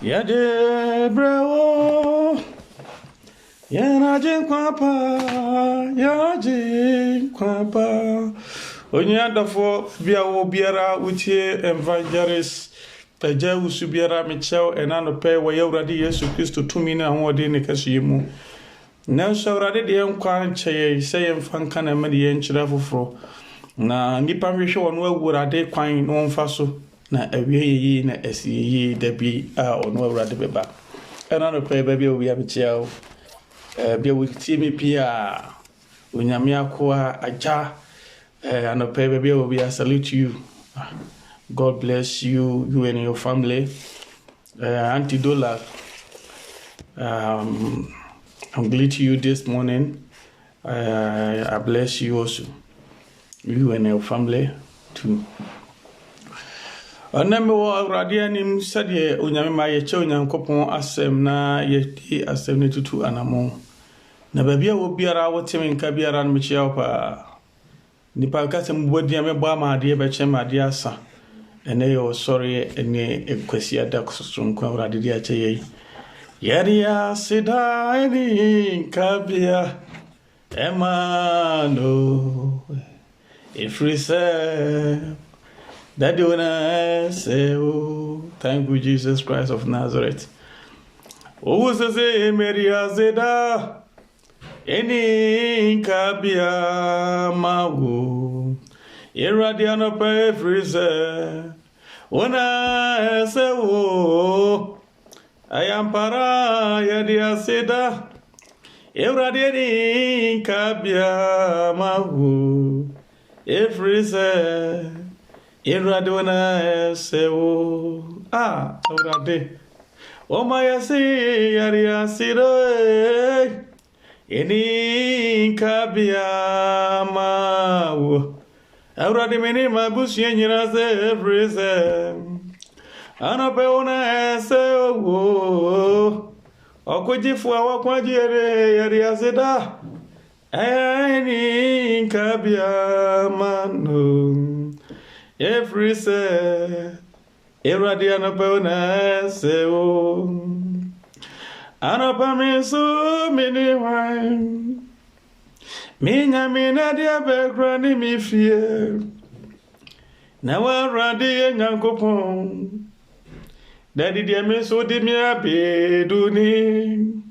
Yade bravo, Yanaji Quapa, Yaji Quapa. Onyada for Biawo Biara, Utie, Evangelist, Peja Usubiara, Michel, and Anope, where you already yes to Christo 2 minutes and what in the Cashimu. Now, so rather the young quan say, Fankan and Median Chirafo. Na nipa hwehwe ono awurade kwan no mfaso na awie yi na asiyi da bi a ono awurade beba ena no kwa bia obi abetia bia wuti mi pia onyame akoa aja anope bia obi I salute you. God bless you and your family. Auntie Dola, I'm glad to you this morning. I bless you also. You and your family too. Aname wo awrade anim sade onyame ma ye che onyankopon asem na ye ti asem ne tutu anamo na babia wo biara wo temi nka biara no mechi pa nipa kasem bodi me bo amade be che made asa ene yo sorry ene ekwasi ada kososo nko awrade dia che ye yeria sida eni kabia emano if we say that you wanna say, oh, thank you, Jesus Christ of Nazareth. Oh, say, Maria Zeda, any cabia mago, irradiano pay freezer. Wanna say, oh, I am para, yadia seda, irradiani cabia mago, freezer. Iradona sewo urade o maya si yaria siro eni kabia mawo urade meni mabusi nyira se freeze anape ona sewo okojifu awakwaji yaria seda eni kabia mano every say iradiana pona seo anapa me so many wine minya mina dia bekra ni mi fie na wa radi nyankopon daddy dia me so di mi abeduni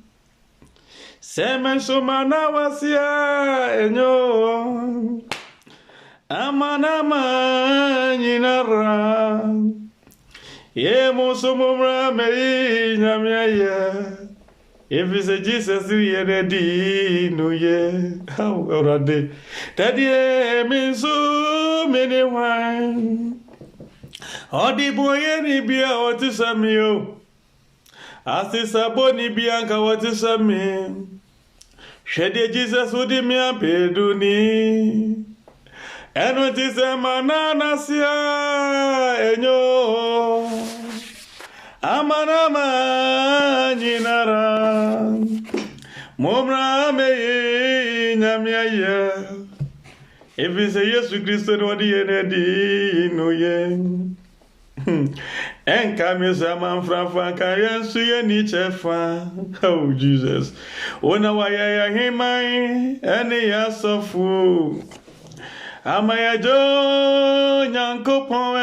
semen so mana wasia enyo Amanama nyinara ye musumura me nyamya if it's a Jesus ye ready no ye how already daddy me so many wine odi boye ni bia otisamio asisa boni bia nka otisami hwede Jesus odi mi apeduni eno ti se manana sia enyo amanama nyinara momra me nyamia ye if say Yesu Kristo no di enedi no ye enka mi sama franfa ka yensu ye ni chefa oh Jesus ona wa ya himai ene ya sofu Amaya jo nyankopon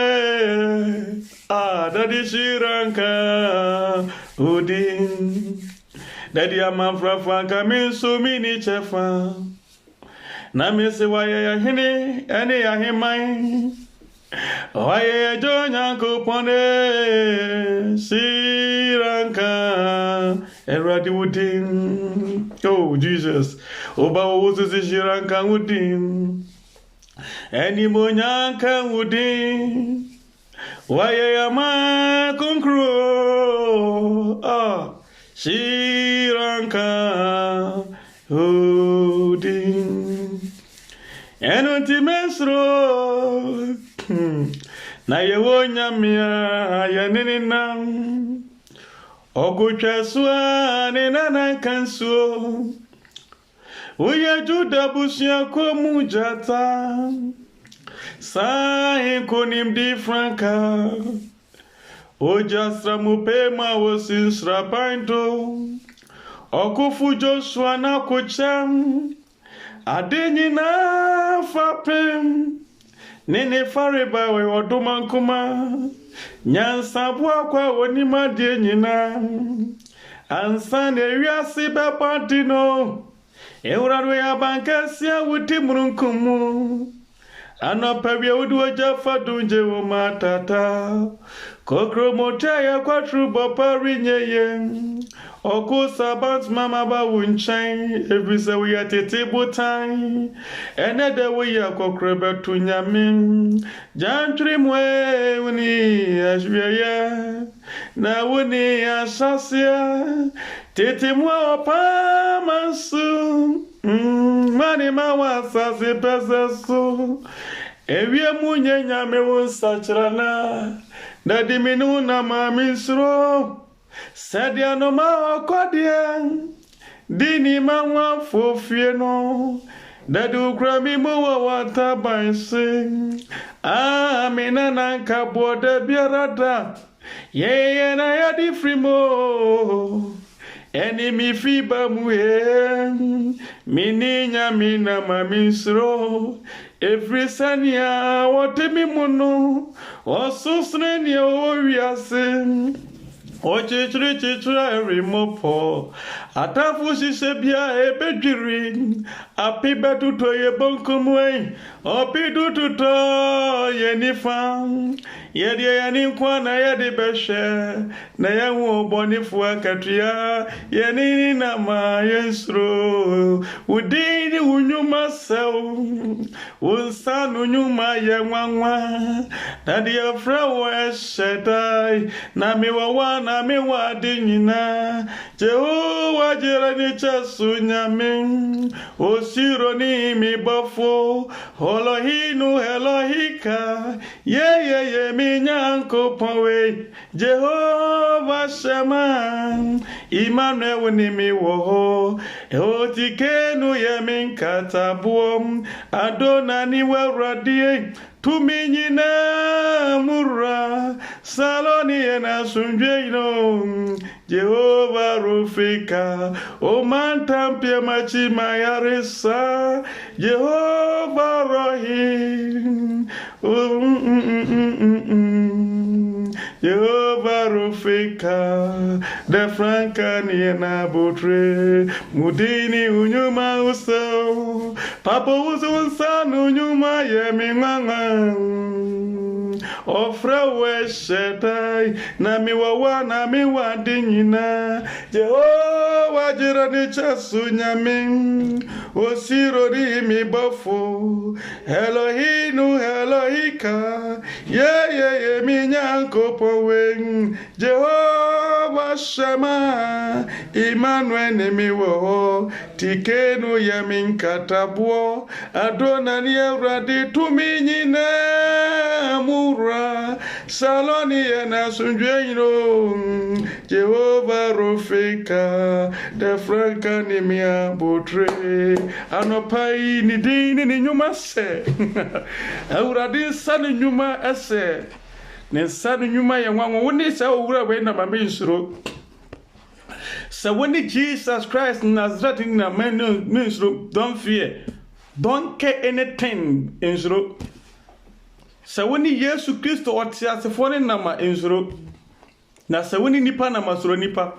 daddy shiranka udin daddy amafrafa kamin so mini chefa na me se waya ya hini ene ya himai waya jo nyankopon shiranka eradi udin oh Jesus oba wo se shiranka udin Any monyanka wudi wayama kunkro shiranka wudi enonti mesro na yewonya mia yanenina ogutwasua ne nana kansuo Uya juda busia komu jata Sa konim di franka Oja sramupema wosin srapainto. Okufu Joshua na kucham. Adeni na fapem. Nene fareba we odumankuma. Nyansa bua kwa onima de nyina. Ansan ewiase bepatino. Ewurado ya bankasia wuti murunkumu. Anopawia uduoja fadunje wo matata. Kokro motaya kwa trubo parinye. Oku sabat mama ba wunchen. Every we at a table time. Another way a cokreba to nyamin. Jantrimwe uni ashwaya. Na wuni ashasia. Tete mwa opa masu. Mani mawasa si pesesu. Ewie munye nyame wonsachrana. Dadi minu na mamisro. Sadia no ma okodia. Dini mawa fofie no. Dadu krami muwa watabansi. Amina nanka bode biarada. Yeye na yadi frimo. Enemy fiba muhe. Mininya mina mamisro. Every sanya watemi muno. Osusne ni owiase. Chichira remopo. Atafu sisebia ebediri. Api betuto ye bonkumwe. Opi dututo ye nifam. Yedi yani kwana yedi beshe. Na yangu bonifu akatia. Yenini na ma yensro. Udini unyuma seu. Unsan unyuma ye wangwa. Nadi ya frawa shetai. Na miwawana mi wadi nyina. Jehovah jirani chasu nyame. Osiro ni mi bafo. Holohinu Elohika. Ye mi nyanko pawe. Jehovah Shema. Emmanuel ni mi woho. Eotikenu ye min katabuom. Adonani weradie. Tumi nyina mura. Saloni ena sunjwe ino. Jehovah Rufika. O man tampia machi mayarisa. Jehovah Rohim. Jehovah Rufika. De franka niena butre. Mudini unyuma uso. Papa uso unsanu unyuma yemi mama. Ofra we shetai. Na miwawa na miwadi nyina. Jehovah jirani chasu nyamin. Osiro di mi bafo. Elohinu Elohika. Ye mi nyanko powen. Jehovah Shema. Emmanuel ni mi wo. Tikenu ye min katabuo. Adonani evradi tumi nyina mura. Saloni ena sunjwe ino. Jehovah Rufika. De franka ni mi abutre. Anopai ni dini ni nyuma se. Euradi sani nyuma ese. Ne sani nyuma ya wangu. Wuni sa ura wena mami insuro. So when Jesus Christ Nazareth na ministro, don't fear. Don't care anything insuro. So when Jesus Christ or tiasefone nama insuro. Na sa when nipa na masuro nipa.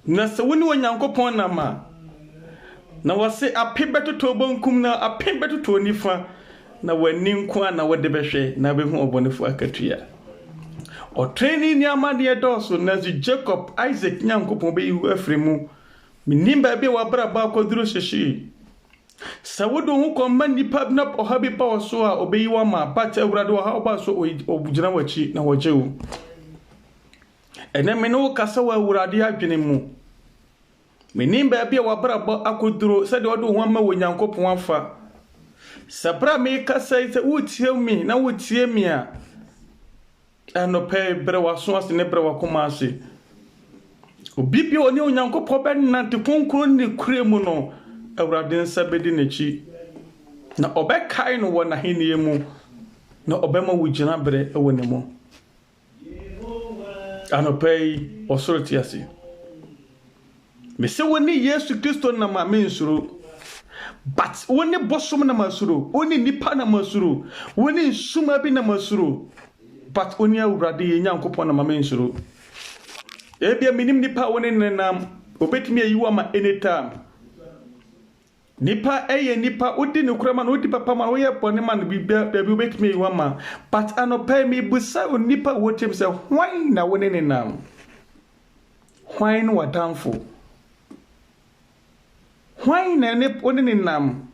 Na sa when wanyankopon nama. Na wase apebeto to bonkum na apebeto to nifa. Na wani nkwa na wade behwe na behu obonefo akatua. O training ni amade doso na Jacob Isaac nyankopon be yiwu afrimu. Minimba be wabra ba koduro hyehi. Sawodo hu komma nipa na ohabi pa oso a obeyiwa ma pata awurade wa ha oba so obugina wachi na wajewu. Ene me no kasa wa awurade adwene mu. Minimba be wabra ba akoduro se de odo hu ama wonyankopon afa. Sabra me kasa ise wutie mi na wutie mi a anope bre waso ase ne bre wakomase. Obibi oni onyankopon be nante konkron ne kuremu no awurade nsabedi nechi na obekai no wona henie mu na obema wugina bre ewo ne mu. anɔpɛ ɔsoro te ase me se woni Yesu Kristo na ma mensuro but woni bosom na masuro woni nipa na masuro woni nsuma bi na masuro but oni awurade ye Nyankopɔn na ma mensuro ebia minim nipa woni nenam obetimi ayiwa ma anytime nipa nipa odi ne kurama no odi papa ma wo ye bone ma no bibia da bi obetimi ayiwa ma but anɔpɛ me busa nipa wotem se hwan na woni nenam hwan no wadamfo why na ne woni nenam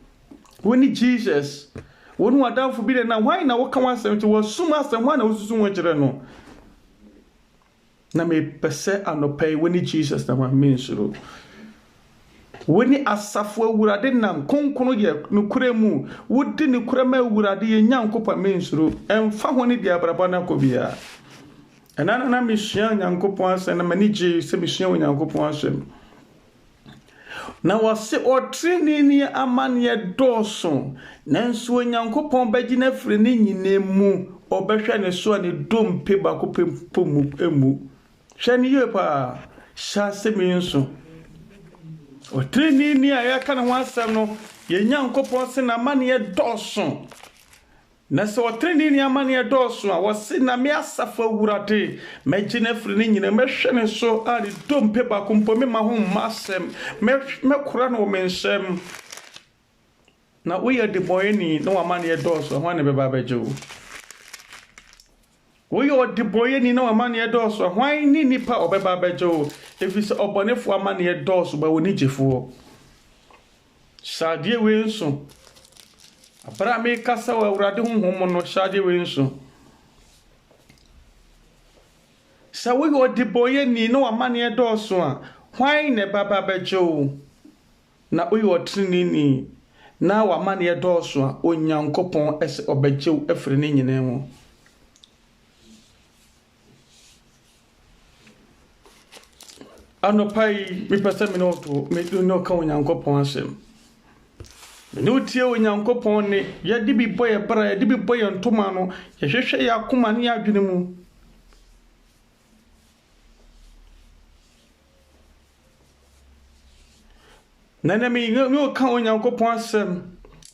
woni Jesus woni wadamfo bi na why na woka wasem ti wasuma asem why na wosusu wonkyere no na me pese anɔpɛ woni Jesus na ma mensuro woni asafo awurade nam konkono ye nokure mu wodi ne kura ma awurade ye Nyankopɔn mensuro emfa honi dia braba na kobia enana na mesua Nyankopɔn asem na mani je se mesua Nyankopɔn asem na wase otrini ni amane doso nanso Nyankopɔn bagina firi ne nyine mu obehwe ne so ne dompe ba ko pemu emu hwani ye pa sha seminso otrini ni ayaka na wasam no ye Nyankopɔn se na amane doso na so otrini ni amane doso a wase na me asafa wurade magina firi ne nyine mehwe ne so a ne dompe ba ko mpome ma ho masem me kura no mensem na we de boyeni no amane doso ho ne beba bejo we de boyeni no amane doso hwan ni nipa obeba bejo efise obonefo amane doso ba woni jefo sadie we nso abra me kasa wa awurade honhom no sadie we nso sa we de boyeni no amane doso a hwan ne baba bejo na we trinini na wa mane doso a Onyankopɔn ese obejew afiri ne nyine ho anopai mi pese mi no to me no ka Onyankopɔn asem me no tie Onyankopɔn ne ya di bi boye bra ya di bi boye ntoma no ya hwehwe ya akoma ne adwene mu nana mi no ka Onyankopɔn asem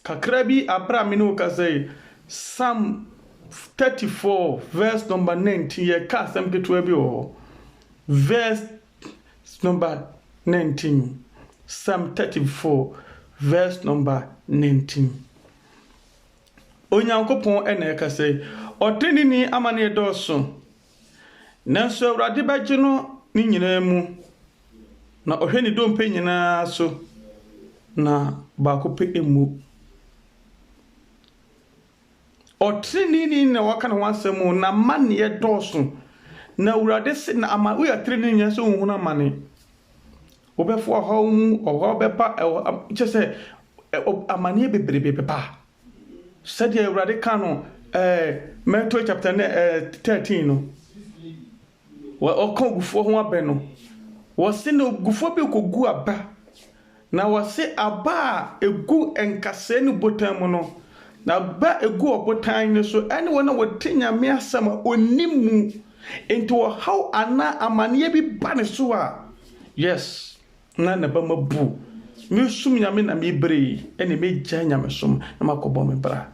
kakra bi abra mi no ka say Psalm 34 verse number 19 ye ka asem keto bi o verse number 19 Psalm 34 verse number 19 Onyankopɔn ene ka say oteni ni amane doso nanso awurade bagye no ni nyina mu na ohwe ni dompe nyina so na ba ko pe emu otrini ni na waka na wasemu na mane doso na awurade se na ama we atrini nya so hunhuna mane obefo ho mu oho beba chese amane bebrebe beba sadia awurade ka no Matthew chapter 13 no wa okogufo ho abe no wose na ogufo be kogu aba na wose aba egu enkase ne botan mu no na ba egu obotan ne so ene wona wotenya me asama onimu into how ana amane bi ba ne so a yes na na ba mabu me sum nyame na me bre ene me gya nyame som na makobo me bra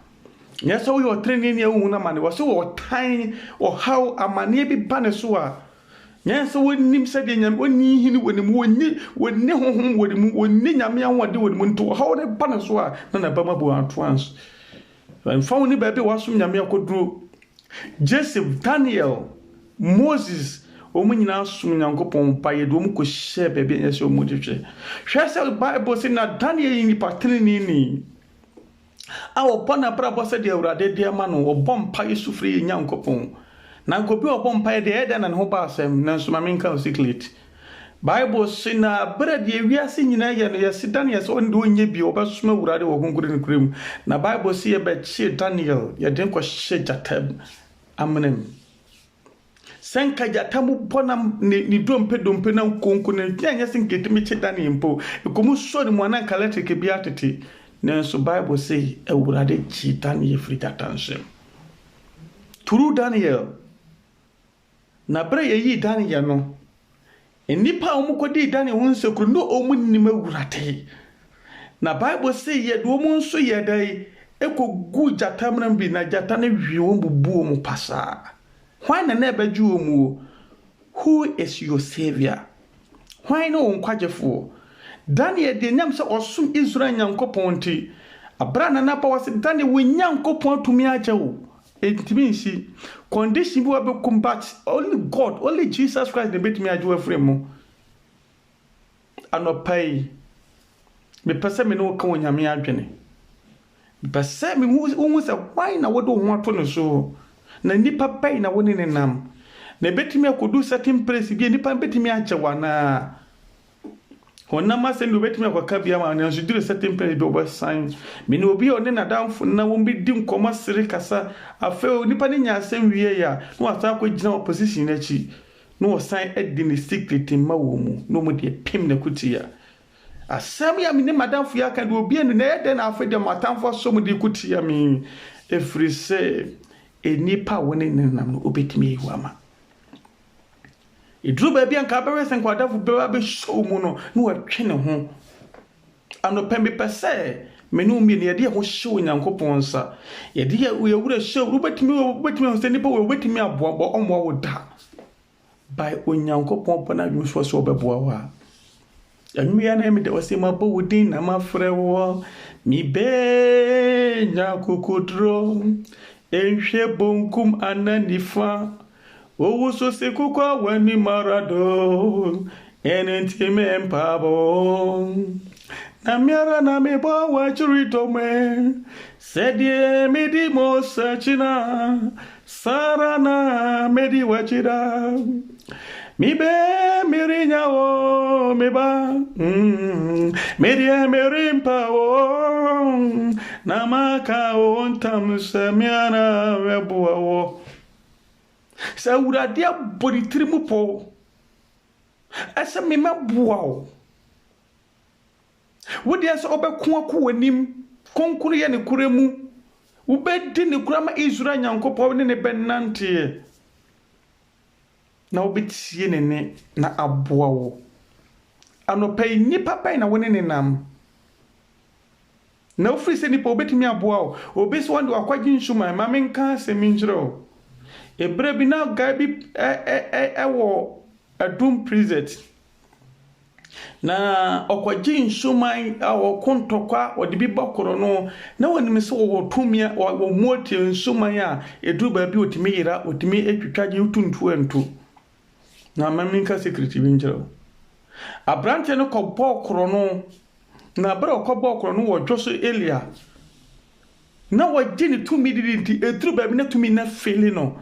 nyesa wo yo treni ne hu na mane wose wo tan o how amane bi ba ne so a nyesa wonim se de nyame oni hini wonim wonni honhom wonim wonni nyame anwode wonim nto how ne ba ne so a na ba mabu antoans fa ni ba bi wasum nyame akoduro Joseph, Daniel, Moses omunyina sum Nyankopɔn pa ye do mu ko hye bebe nyese omudihwe hwese Bible say na Daniel ni patrini ni a obona brabo se de awurade de ama no obom pa yesufri Nyankopɔn na nkobi obom pa de eda na ho ba asem na nsoma menka secret Bible say na brade ewiase nyina ye no yesi Daniel so ndo onye bi obasoma awurade wo konkure ne kurem na Bible say ye be chi Daniel ye den ko hye jatab amnem senka jatamu bona ni dompe na konko na nyanya sinketimi che Daniel mpo ekomu so ni mwana kalete ke biatete nanso Bible say awurade chi Daniel free attention through Daniel na bra yi dan ye no enipa omukodi dan ho nsekru no omunnim awurate na Bible say ye do mu nso ye dai ekogu jatamram bi na jata na hwie wo bubu mu pasa why na ebeju omu who is your savior why no nkwagefo Daniel de nyam se osum Israel nyankopon ti abra na pa wase Daniel wo nyankopon tumi ajewo entimi nsi condition bi wa be combat only God only Jesus Christ the betimi ajewo fremu anopai me pese me no ka wonyame adwene me pese me hu se why na wodo ho ato no so na nipa pai na woni ne nam na betimi akodu certain place bi nipa betimi ajewa na honama se no betimi akwaka bia ma na nsudire certain place bi obasan me no obi one na damfo na wo bi di nkoma sere kasa afa nipa ne nya asem wie ya no asa ko gina opposition na chi no osan edi ne secret ma wo mu no mo de pim na kutia asam ya me ne madamfo ya ka de obi enu na yede na afa de matamfo so mo de kutia me efri se enipa woni ne nam no obetimi yiwama idru ba bia nka bewe sen kwadafo bewa be show mu no watwe ne ho ano pembe pese menu mi ne yede ho show nyankopon sa yede ye wura show obetimi se nipa obetimi aboabo omo woda by onyankopon pana nso so obeboa wa anwia na mi de wase mabo wudin na mafrewo mi be nyakukudro enhwe bonkum ananifa owo so sekukwa wani marado enentime mpabo na miara na mebo wachurito me sedie medi mosachina sarana medi wachira mibe mirinya o meba media merimpa o namaka o ntamsamiana webua o sa urade abori trimu po asa me mabua o wodi asa obeko akọ wanim konkuru ye ne kuremu ubedi ne kurama Israel nyankopɔ ne benante na obitie ne na aboa wo anopai nipa pai na woni ne nam na ofri se nipa obetimi aboa wo obesi wande akwaji nsuma ma menka se minjiro ebre bi na gabi ewo adum preset na okwaji nsuma awo kontokwa odi bi bakoro no na woni me se wo tumia wo moti nsuma ya edu ba bi otimi yira otimi etwitwaje utuntu entu na maminka secret binjiro abrante no kɔbɔ koro no na bra kɔbɔ koro no wo dwoso Elia na wagye ne tumi didi eduru ba bi na tumi na feli no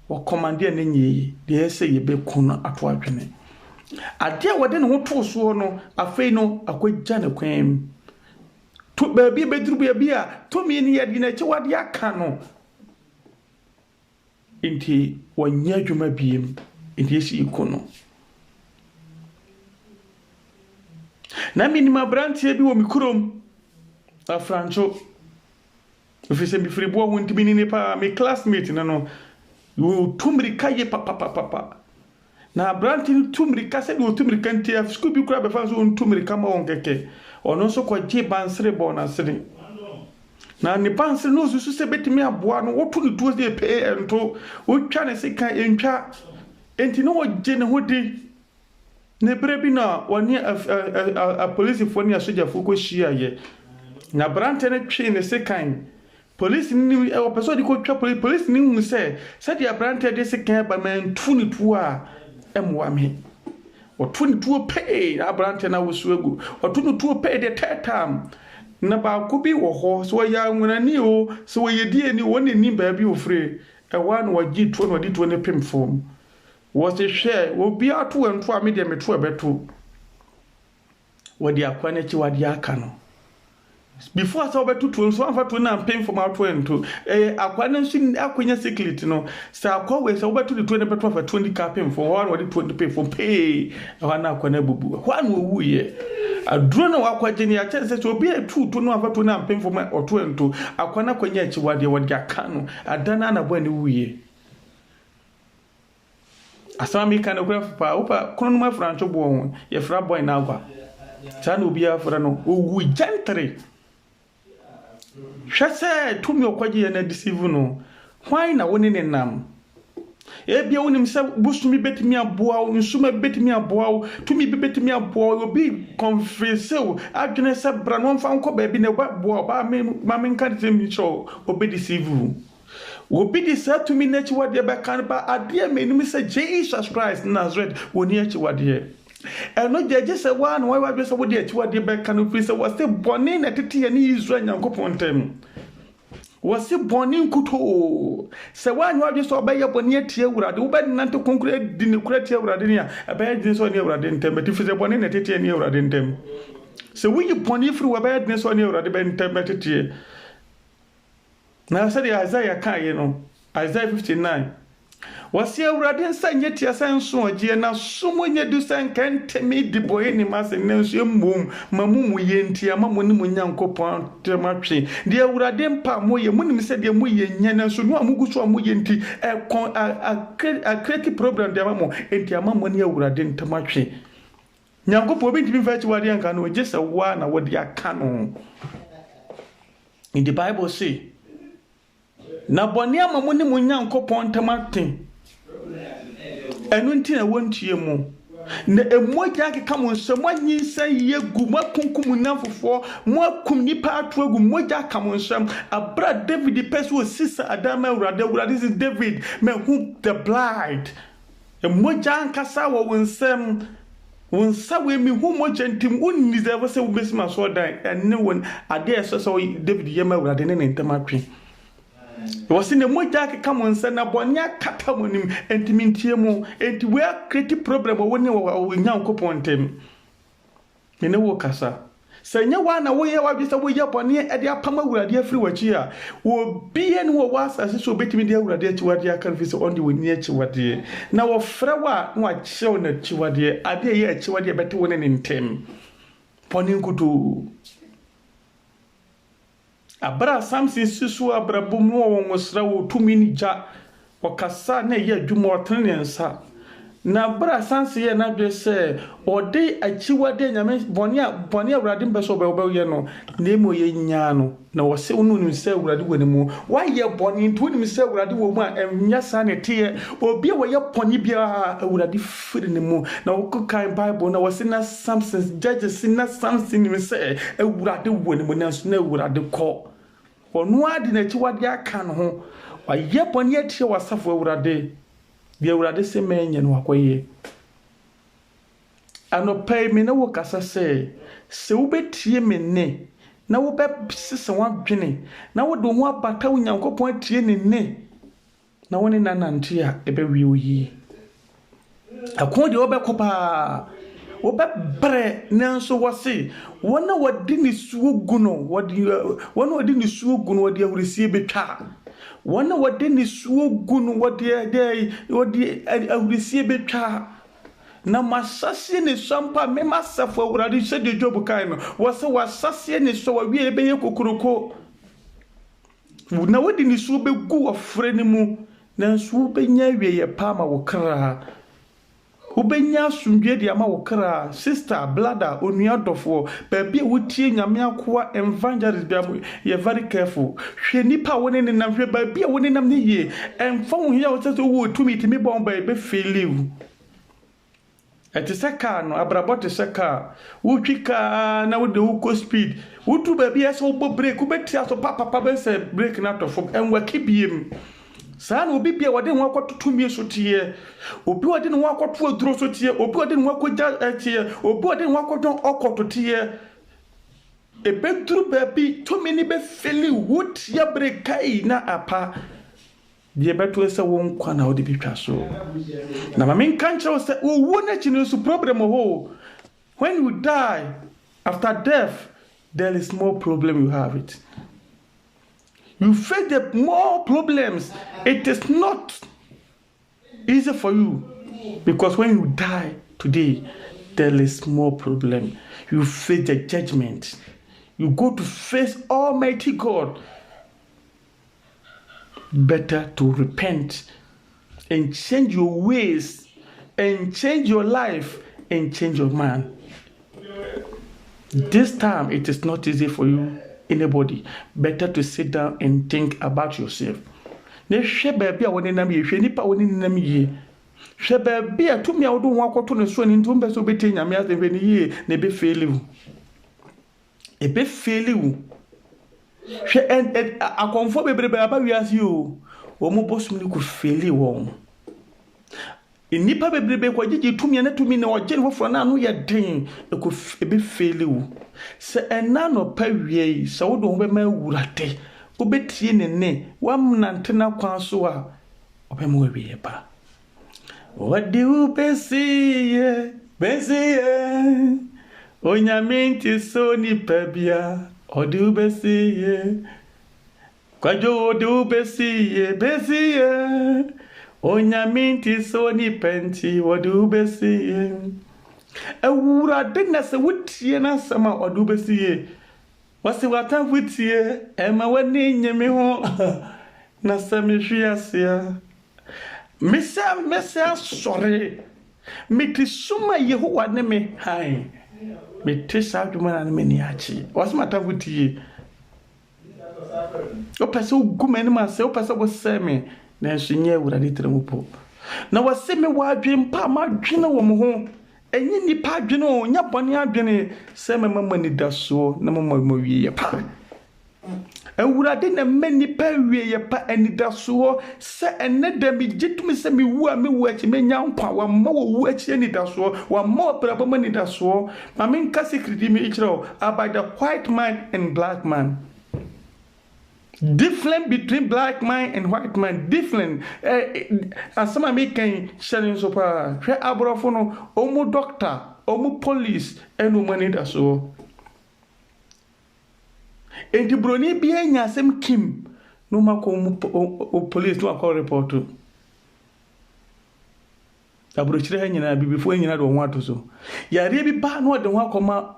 wo commande na nyi de ese ye be kono ato adwene ade a wode ne ho to so no afei no akɔgya ne kwan to ba bi beduru ba bi a tumi ne ye de na chi wade aka no inti wanya dwuma biem inti esi ikono na minima brantie bi wo mikurom afrancho ofise mi fribo ho ntimi ni pa me classmate na no wo tumri kaye papa na brantie tumri kase do tumri kanti af school bi kura be fa so tumri kama won keke ono so ko je bansre bo na sere na ni bansre no so se betimi aboa no wo to ni tuo de pe ento wo twa ne se kan entwa enti no wo je ne hodi ne brebi na woni a police fo ni asoja fo ko shia ye na brante ne twe ne se kan police ni o person di ko twa police ni hu se dia brante de se kan ba man tu ni tu a emwa me o tu ni tu pe na brante na wo suegu o tu ni tu pe de tetam na ba ko bi wo ho so ya nwuna ni o so ye die ni woni ni ba bi ofre e wa no wagi tu no di tu ne pem form was a share will be out to and for medium to a better. What the aquanity what the acano. Before I saw better to and so for to now paying from our 22. Aquanation aquina secret, no. So I always over to the 20 better for 20 capping for one or the 20 pay for pay. One aquanabu. One will ye. A drone of aquagenia chances to be a true to know about to now paying for my or 22. Aquana quench what the what the cano. A danana when we. asama mi kan okura pa opa kono ma francho bo ho ye fra boy na agwa ta na obi afra no owu gentle hwese tumi okwaje na deceive no why na woni ne nam ebia wonim se busumi betimi aboa nsuma betimi aboa tumi betimi aboa obi confess adwene se bra no mfa nko ba bi ne boa ba ma men kan temi cho obi deceive obi deceive tumi na chi wade be kan ba ade menim se Jesus Christ Nazareth woni achi wade eno jeje se wa no wa be se wode achi wade be kan fi se was boni na tete ne Israel nyankopon tem wasi boni nkuto se wanyu adwe so obaye boni atie awurade wo bedi nante konkure di ne kura tie awurade ne a abaye di so ne awurade ntem beti fi se boni na tete ne awurade ntem se wuyi boni firi wo abaye di so ne awurade be ntem beti na se de Isaiah kan ye no Isaiah 59 wasi awurade nsanye tia senso ogie na somo nye du sen kentemi di boye ni mase nenso emom mamumu ye ntia mamoni mu nyankopon tematwe de awurade mpa moye munim se de moye nyene so no amugu so moye nti a kreki problem de amamo enti amamoni awurade ntematwe nyankopon obi ntimi fa chi wade anka no je se wa na wode aka no in the Bible say na boni amamoni mu nyankopon tematwe enu nti na wontie mu na emoja akeka mo nsem anyi nsan yegu makunkum namfofo mo akum nipa ato agu moja aka mo nsem abra David peso sisa adama urade this is David me who the blind emoja ankasa wo wonsem wonsa we mi hu moja ntim unni ze se wo besima so dan enne won ade eso so David yema urade ne ntamatwe wasi ne moja akeka mo nsa na bonya kata monim entimintie mu enti we create problem woni wo nyankopon tem mene wo kasa sanya wa na wo ye wa bi sa wo ye bone e de apama wurade afiri wachi a wo bie ne wo wasase so betimi de wurade achi wade aka fi so on de woni achi wade na wo fra wa no achew na achi wade ade ye achi wade bete woni ne ntem poni nkutu abra Samson sisu abrabum no wonsra wo tumi ni ja wakasa na ye adwuma otene nsa na abra Samson ye na dwe se ode achiwade nyame boni awurade mbeso be ye no na emo ye nya no na wose unu ni se awurade woni mu wa ye boni ntu ni se awurade wo mu a enya sa ne tie obi wo ye poni bia awurade firi ne mu na wokukan Bible na wose na Samson Judges na Samson ni se awurade woni mu na so na awurade ko onu ade na chi wade aka no ho wa ye boni atie wasafo awurade bi awurade se menye no akoye anopai me na wo kasa se wo betie me ne na wo be sese wadwene na wo do ho abata wo nyankopon atie ne na woni nanante a ebe wi oyi akodi wo be kopa wo be bre nanso wose wona wadi ni suo guno wona wadi ni suo guno wadi ahurisie betwa wona wadi ni suo guno wadi ahurisie betwa na masase ne sampa me masafo awurade se de Job kan no wose wasase ne so wa wie be ye kokoroko na wadi ni suo be gu ofre ne mu na suo be nya wie ye pa ma wokra ubenya sundwe de ama wokra sister blada onua dofo baby wotie nyame akoa evangelist bia ye very careful hwe nipa woni ne nam hwe baby woni nam ne ye emfa wo hia wo tete wo tumi timi bomba be felive eti seka no abrabote seka wo twika na wo de wo ko speed wo tu baby eso wo break wo betia so papa be se break na tofo enwa kibiem sana obi bia wode ho akotumi so tie obi wode ho akoto aduro so tie obi wode ho akoja tie obi wode ho akodon okoto tie ebeduru baby to many be feli wood ya brekai na apa die beto se won kwa na odi bitwa so na mamen kanche se wo na chinu so problem ho when you die after death there is more problem you have it. You face the more problems. It is not easy for you because when you die today, there is more problem. You face the judgment. You go to face Almighty God. Better to repent and change your ways and change your life and change your mind. This time, it is not easy for you, anybody. Better to sit down and think about yourself. Ne baby, I want to name you. Nipa woni name ye. Baby, I told me I don't want to so into be so betting. I mean, the ye ne be fail you. E be fail you. And I confirm baby about you as you. Omo boss me could fail you. Nipa bebrebe kwa gigi tumi na tumi na ogye wo fro na no ye den e ko be fail you. Se ena no pa wie se wo do ho be ma wurate obetie ne wamnante na kwan so a obema wie ba wadi u besiye onyamenti so ni pabia odi u besiye kwajo odi u besiye onyamenti so ni penti odi u besiye ewura de na se wutie na sama odi u besiye wasi watan wutie ema wani nyeme ho na sami asia mesa sorry miti suma yehowa ne me hai miti sa duma na me ni achi wasi matan wutie o pese uguma ni ma se o pese go seme na nsunye wura ni tremupo na wasi me wa adwempa ma dwene wo mo ho enyi nipa adwene o nya bone adwene se mama ni daso na mama mo wiye pa ewurade na mani pa wiye pa anidaso se eneda mi gitumi se mi wu a me wu achi menya nkwa wa ma wo wu achi anidaso wa ma brabo mani daso ma men ka secret mi ichiro about the white man and black man. Different between black man and white man. Different. As some American sharing so far. She abrofono omo doctor, omo police, and money that so. And the brony be anya sem Kim. No mako police no call report to. Abrochire hanyina bi before hanyina do want to so. Ya re bi ba no de ho akoma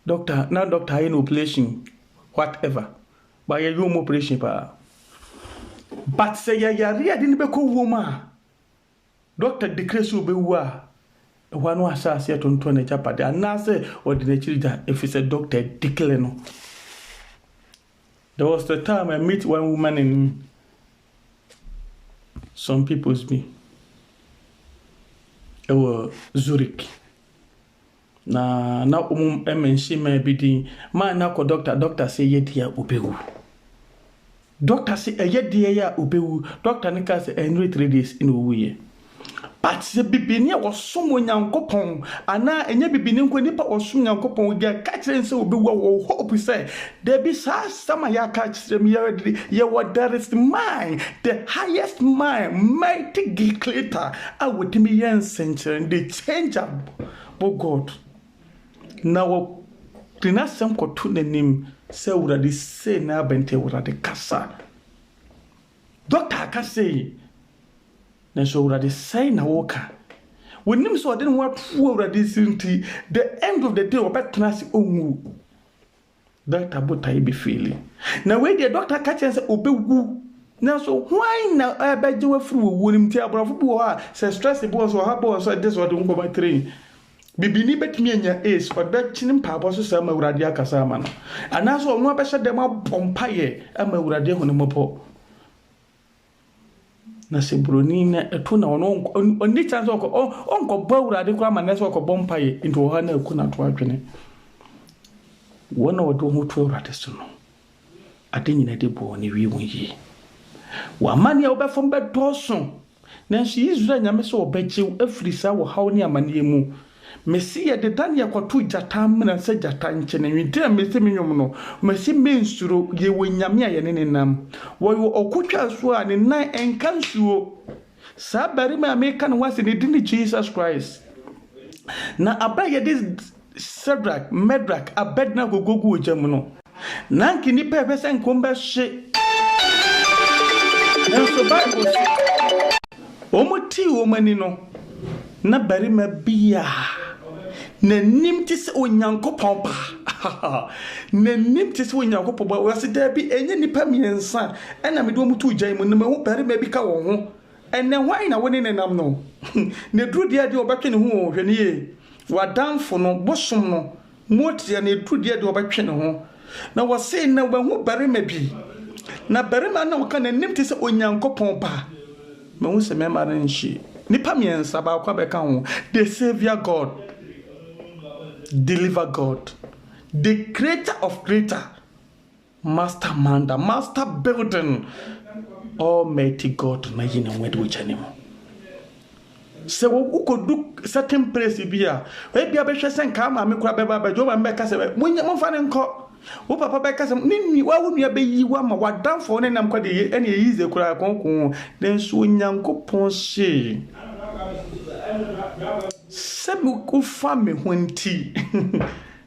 doctor, na doctor in operation. Whatever, but you do operation pa. But say ya didn't be cool woman. Doctor decrease will be wa. One was says yet on 20 chapter. And now say or the children if it's a doctor declare no. There was the time I meet one woman in some people's me. It was Zurich. Na MNC maybe man na ko doctor say yedia ubewu doctor say yedia ya ubewu doctor nika say enry 3 days in uwe but se bibini osom onyankopon ana enye bibini nko nipa osom onyankopon ga ka kire say ubewu wo hope say there be some ya ka kire me ya what there is mine the highest mind mighty declator I would me yen century the change up God. Now, Tina Sam Cotunanim, say, would say now, Bente would at the Cassa. Doctor, I can say, then so would say now, Walker. When him so I didn't want to this the end of the day, or better, I say, oh, Doctor Butai be feeling. Now, wait, the doctor catches obey woo. Now, so why now I bet you were through wooden table, say, stress the boss or her boss, or this or don't go by train. Bibini betimi anya ace for that chinim papa so say ma urade akasa ma no anaso onwa be hye dem abompaye ama urade honemopo na se broni na eto na ono oni chance onko ba urade kwa ma na so bompaye into ha na eku na to adwene wona wodo ho to urade so no ade nyina de bo ni wi wonyi wa mane obefom be doso na shi Israel nyame so obeche afrisa wo haw ni amane mu Messia de Dania kwatu jatam na se jatan chene nwintia mesi menwom no mesi mensuro ye wonyame aye ne nam wo okutwa so a ne nan enkansuo sa bari ma America no wase ne dini Jesus Christ na abaye this Shadrach Meshach Abednego gogu ojam no nanki ni pepe se nkombe hye enso Bible omuti wo mani no na bari ma bia na nimtis onyankopon pa na nimtis onyankopon ba wase da bi enye nipa miensa ena me do mutu gyan mu na me ho bari ma bi ka wo ho and then why na winning and am no ne dru dia de obetwe ne ho hwe ne ye wadanfo no bosom no motia ne dru dia de obetwe ne ho na wo say na wo hu barima bi na barima na wo ka na nim te se onyankopon pa me hu se me mare nchi nipa miensa ba kwa beka ho the savior God, deliver God, the creator of creator, master manda, master building, almighty God na yina wedu chanimo. Se wo ko do certain place bia we bia be hwese nka ma me kura beba ba jo ba mbeka se munya mo fa ne nko wo papa beka se ni wa wo nua be yi wa ma wadanfo ne nam kwa de ene yize kura konkon den so nyankopon se Semu kufame hunti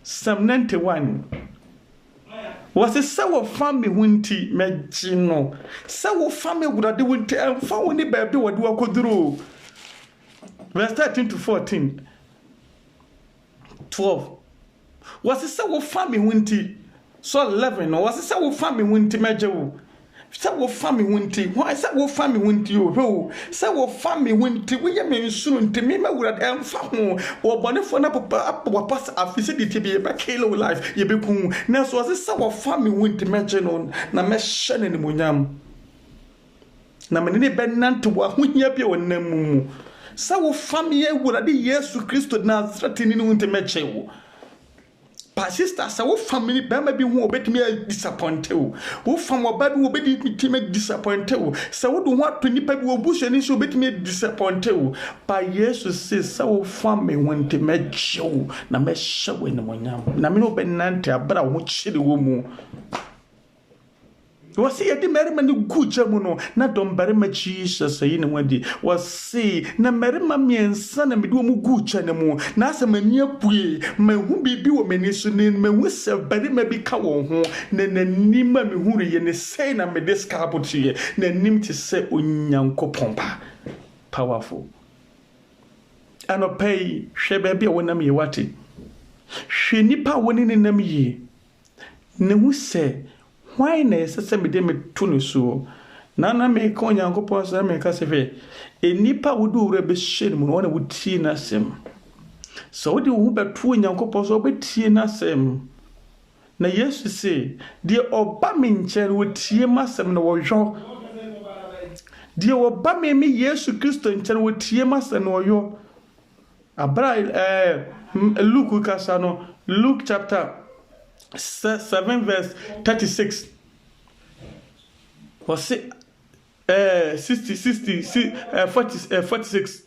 Psalm 91 was a saw family hunti mejino saw family would do winter and found the baby what do I could do verse 13 to 14 12 was a saw family hunti so 11 was a saw family hunti mejo say wo family winti why say wo family winti o say wo family winti we me nsuru ntimi ma wura emfa ho wo bonefo na papa pass afise de tibi be kill life ye be kun na so say wo family winti meje no na me hye ne munyam na me ne be nante wo ahonya bi wonam mu say wo family wura de Yesu Kristo Nazareth ni winti meje wo pastor say wo family be ma bi hu obetimi disappoint wo fam oba bi obetimi disappoint say wo do ho atoni pa bi obuso ni so obetimi disappoint pa Jesus say wo family wonte mejew na me hyewe ne monyam na me no be nante abra wo chiri wo mu wasi yedi merima ni gujamu no na dom barima Jesus yi ne wadi wasi na merima miensa na medi wo mu guja ne mu na asemani apue mahu bibi wo meni so ne mahu se barima bi ka wo ho na nanima me huru ye ne sei na me discard ye na nim ti se onyankopon pa powerful anopei hwe ba bi wonam ye wate hwe nipa woni ne nam ye ne hu se why na sese me de me tunu so na me ka onyankopon sa me ka sefe enipa wudu wura be hye mu no na wutie na sem so wodi wo betu onyankopon so betie na sem na Yesu se de oba me nche wutie masem na wo hwo de oba me Yesu Kristo nche wutie masem na wo hwo abra Luke kasano Luke chapter 7 verse 36 was it 46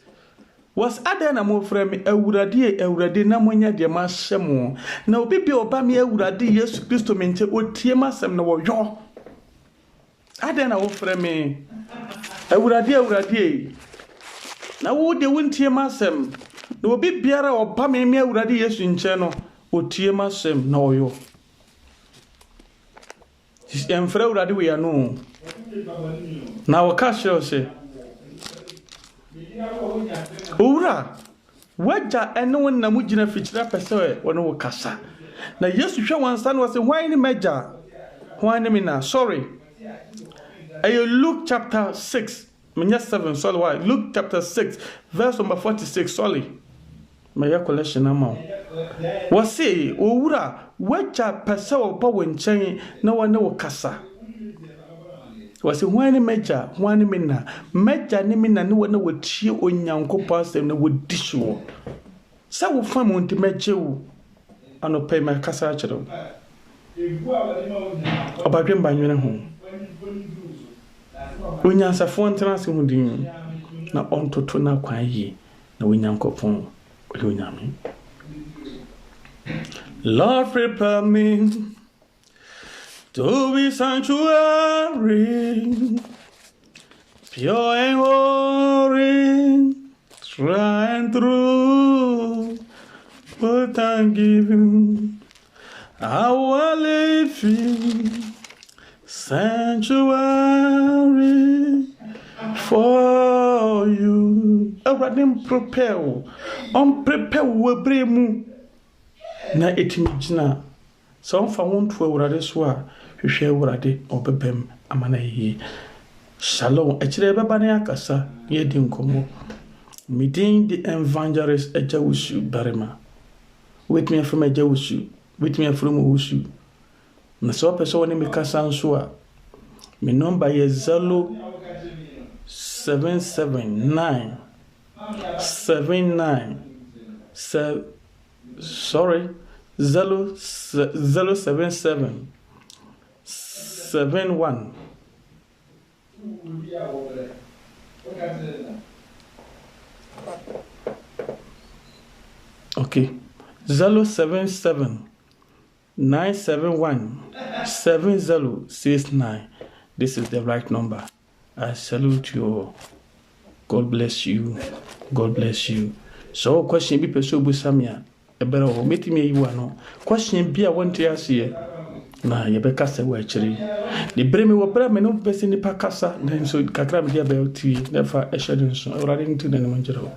was adena mo frame awurade na monya de ma hyemo na obi bi oba me awurade Yesu Kristo menche otie masem na wo hwo adena wo frame awurade na wo de wontie masem na obi biara oba me awurade Yesu nche no otie masem na oyo emfra awurade we ano na wakashe se owura waja ene na mugina fichira pese wono wakasa na Yesu hwe wansa no se hwan ni meja hwan ni mina sorry ayo Luke chapter 6 menya 7 sorry why Luke chapter 6 verse number 46 sorry my collection amount wasi owura waja pese opa wonchen na wone wakasa wasi hwan meja hwan mina meja ni mina ni wona watie onyankopon asem na wodisho sa wo fam wonte meje wo anope me kasa akere obadwen banwene ho onyansafo ntrase ho din na ontoto na kwan yi na onyankopon onyame Lord prepare me to be sanctuary, pure and holy, tried and true, but thanksgiving, I will live in sanctuary for you. Already prepare, prepare webremu na etimijina. So fa wonto awurade so a hwehwe awurade obebem amana yi Shalom. Echire baba ne akasa ye di nkomo. Meeting the evangelist Ejawusu Barima. With me from Ejawusu. With me from Owusu. Na so person woni me kasa nso a. Me number is 0779 79 077 71 okay 077 971 7069. This is the right number. I salute you all. God bless you. God bless you. So question be person bu samia e bere o metimi yi wa no question bi a want to ask here na ye be kasa wa chiri the breme wo bra me no person ni pa kasa na so kakra me dia be ti never e schedule so already into the manjero.